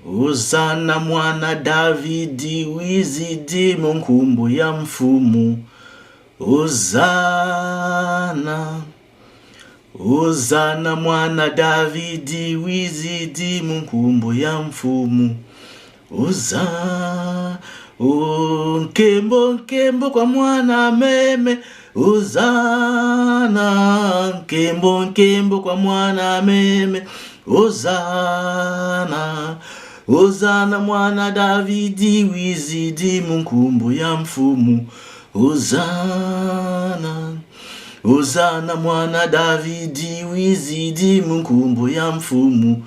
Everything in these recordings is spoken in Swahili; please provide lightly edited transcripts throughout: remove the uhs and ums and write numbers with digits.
Hosana mwana Davidi, wizidi munkumbu ya mfumu. Hosana, Hosana mwana Davidi, wizidi munkumbu ya mfumu. Hosana, nkembo nkembo kwa mwana meme. Hosana, nkembo nkembo kwa mwana meme. Hosana, Hosana mwana Davidi, wizidi munkumbu ya mfumu. Hosana, Hosana mwana Davidi, wizidi munkumbu ya mfumu.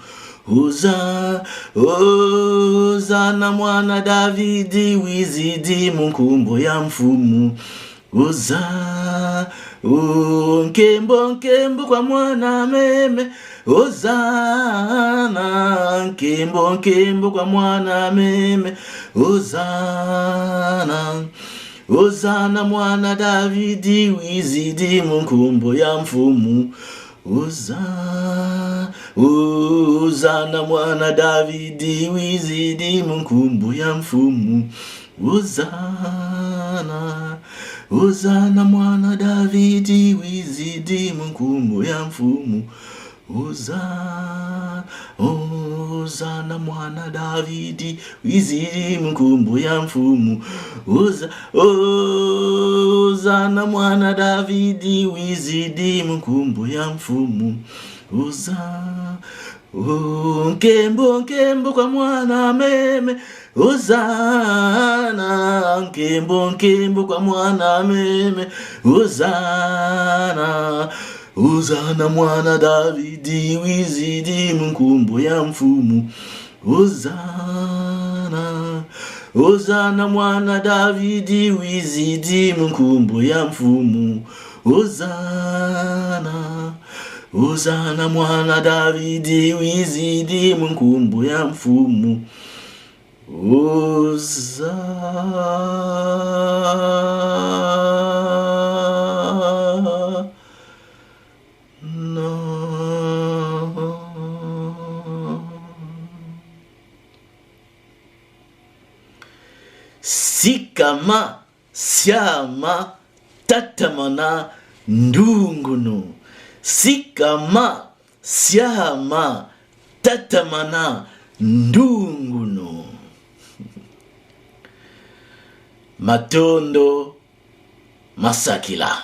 Hosana mwana Davidi, wizidi munkumbu ya mfumu. Hosana, nkembo nkembo kwa mwana meme. Hosana, nkembo nkembo kwa mwana meme. Hosana, Hosana mwana Davidi, wizidi munkumbu ya mfumu. Hosana, Hosana mwana Davidi, wizidi munkumbu ya mfumu. Hosana, Hosana mwana Davidi, wizidi munkumbu ya mfumu. Hosana, Hosana mwana Davidi, wizidi munkumbu ya mfumu. Hosana mwana Davidi, wizidi munkumbu ya mfumu. Hosana, nkembo nkembo kwa mwana meme. Hosana, nkembo nkembo kwa mwana meme. Hosana, Hosana mwana Davidi, wizidi munkumbu ya mfumu. Hosana, Hosana mwana Davidi, wizidi munkumbu ya mfumu. Hosana, Hosana mwana Davidi, wizidi munkumbu ya mfumu. Sikama syama tatamana ndungunu. Sikama syama tatamana ndungunu. Matondo Masakila.